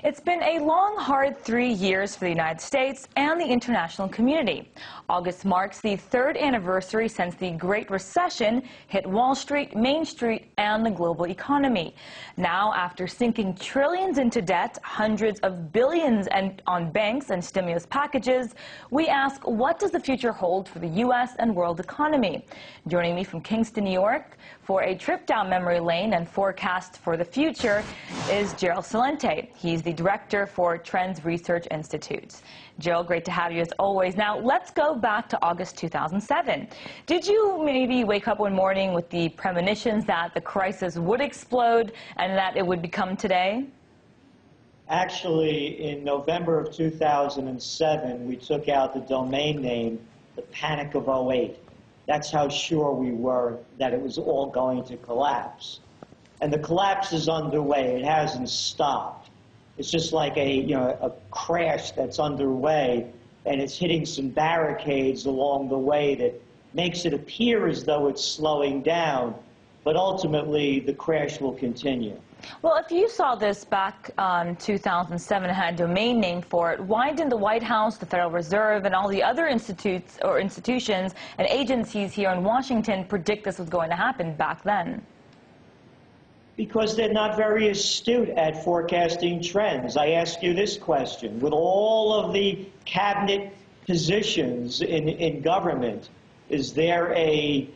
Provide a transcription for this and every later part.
It's been a long, hard 3 years for the United States and the international community. August marks the third anniversary since the Great Recession hit Wall Street, Main Street, and the global economy. Now, after sinking trillions into debt, hundreds of billions on banks and stimulus packages, we ask, what does the future hold for the U.S. and world economy? Joining me from Kingston, New York, for a trip down memory lane and forecast for the future is Gerald Celente. He's the director for Trends Research Institute. Gerald, great to have you as always. Now, let's go back to August 2007. Did you maybe wake up one morning with the premonitions that the crisis would explode and that it would become today? Actually, in November of 2007, we took out the domain name, the Panic of '08. That's how sure we were that it was all going to collapse. And the collapse is underway. It hasn't stopped. It's just like a crash that's underway, and it's hitting some barricades along the way that makes it appear as though it's slowing down, but ultimately the crash will continue. Well, if you saw this back in 2007 and had a domain name for it, why didn't the White House, the Federal Reserve, and all the other institutions and agencies here in Washington predict this was going to happen back then? Because they're not very astute at forecasting trends. I ask you this question. With all of the cabinet positions in government, is there a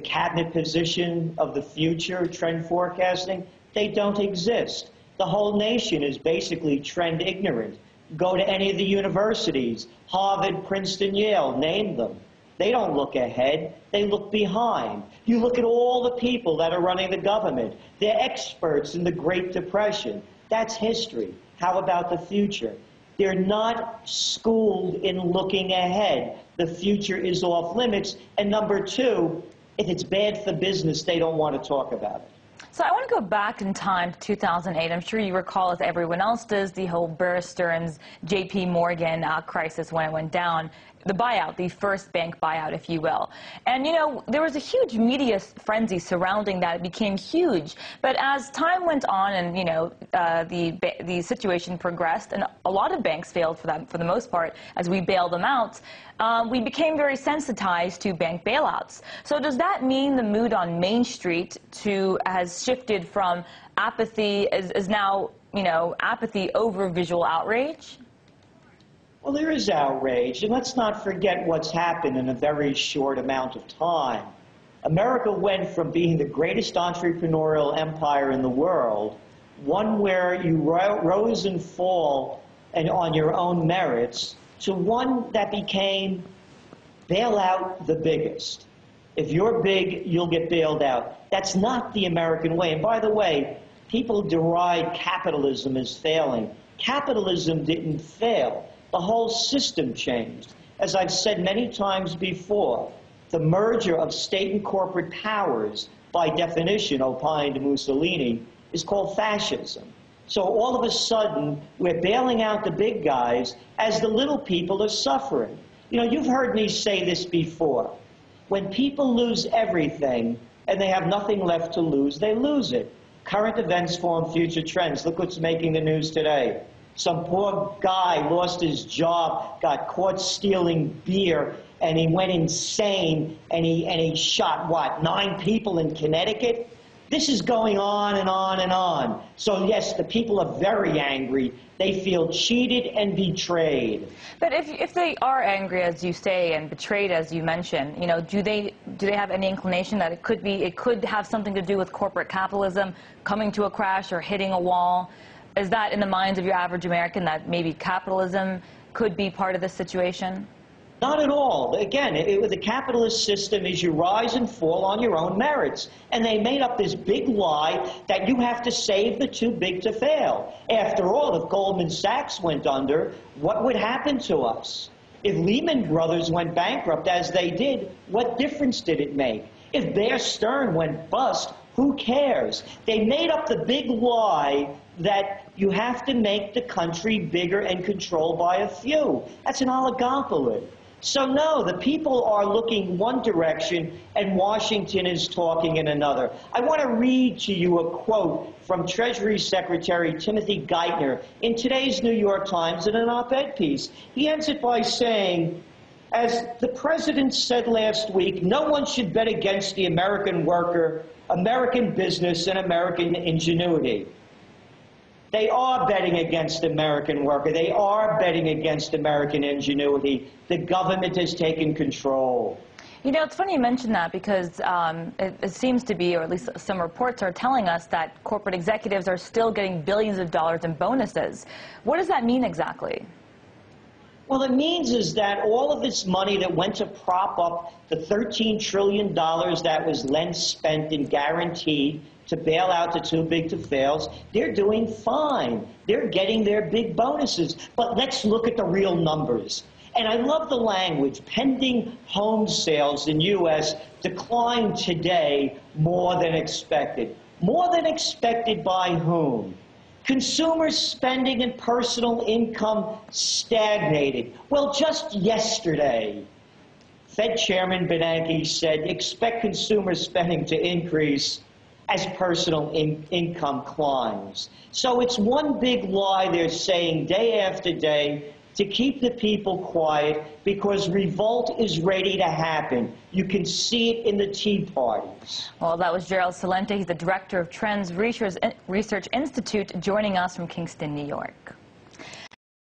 cabinet position of the future trend forecasting? They don't exist. The whole nation is basically trend ignorant. Go to any of the universities, Harvard, Princeton, Yale, name them. They don't look ahead, they look behind. You look at all the people that are running the government. They're experts in the Great Depression. That's history. How about the future? They're not schooled in looking ahead. The future is off limits. And number two, if it's bad for business, they don't want to talk about it. So I want to go back in time to 2008. I'm sure you recall, as everyone else does, the whole Bear Stearns J.P. Morgan crisis when it went down. The buyout, the first bank buyout, if you will. And, you know, there was a huge media frenzy surrounding that. It became huge. But as time went on and, you know, the situation progressed, and a lot of banks failed for the most part, as we bailed them out, we became very sensitized to bank bailouts. So does that mean the mood on Main Street has shifted from apathy, is now, you know, apathy over visual outrage? Well, there is outrage, and let's not forget what's happened in a very short amount of time. America went from being the greatest entrepreneurial empire in the world, one where you rose and fall and on your own merits, to one that became bail out the biggest. If you're big, you'll get bailed out. That's not the American way. And by the way, people deride capitalism as failing. Capitalism didn't fail. The whole system changed. As I've said many times before, the merger of state and corporate powers, by definition, opined Mussolini, is called fascism. So all of a sudden, we're bailing out the big guys as the little people are suffering. You know, you've heard me say this before. When people lose everything and they have nothing left to lose, they lose it. Current events form future trends. Look what's making the news today. Some poor guy lost his job, got caught stealing beer, and he went insane, and he shot, what, 9 people in Connecticut? This is going on and on and on. So, yes, the people are very angry. They feel cheated and betrayed. But if they are angry, as you say, and betrayed, as you mentioned, you know, do they have any inclination that it could have something to do with corporate capitalism coming to a crash or hitting a wall? Is that in the minds of your average American, that maybe capitalism could be part of this situation? Not at all. Again, the capitalist system is you rise and fall on your own merits. And they made up this big lie that you have to save the too big to fail. After all, if Goldman Sachs went under, what would happen to us? If Lehman Brothers went bankrupt, as they did, what difference did it make? If Bear Stearns went bust, who cares? They made up the big lie that you have to make the country bigger and controlled by a few. That's an oligopoly. So no, the people are looking one direction and Washington is talking in another. I want to read to you a quote from Treasury Secretary Timothy Geithner in today's New York Times in an op-ed piece. He ends it by saying, as the president said last week, no one should bet against the American worker, American business, and American ingenuity. They are betting against the American worker. They are betting against American ingenuity. The government has taken control. You know, it's funny you mention that because it seems to be, or at least some reports are telling us, that corporate executives are still getting billions of dollars in bonuses. What does that mean exactly? Well, it means is that all of this money that went to prop up the $13 trillion that was lent, spent, and guaranteed to bail out the too big to fails, they're doing fine. They're getting their big bonuses. But let's look at the real numbers. And I love the language. Pending home sales in U.S. declined today more than expected. More than expected by whom? Consumer spending and personal income stagnated. Well, just yesterday, Fed Chairman Bernanke said, expect consumer spending to increase as personal income climbs. So it's one big lie they're saying day after day to keep the people quiet because revolt is ready to happen. You can see it in the Tea Parties. Well, that was Gerald Celente. He's the director of Trends Research Institute, joining us from Kingston, New York.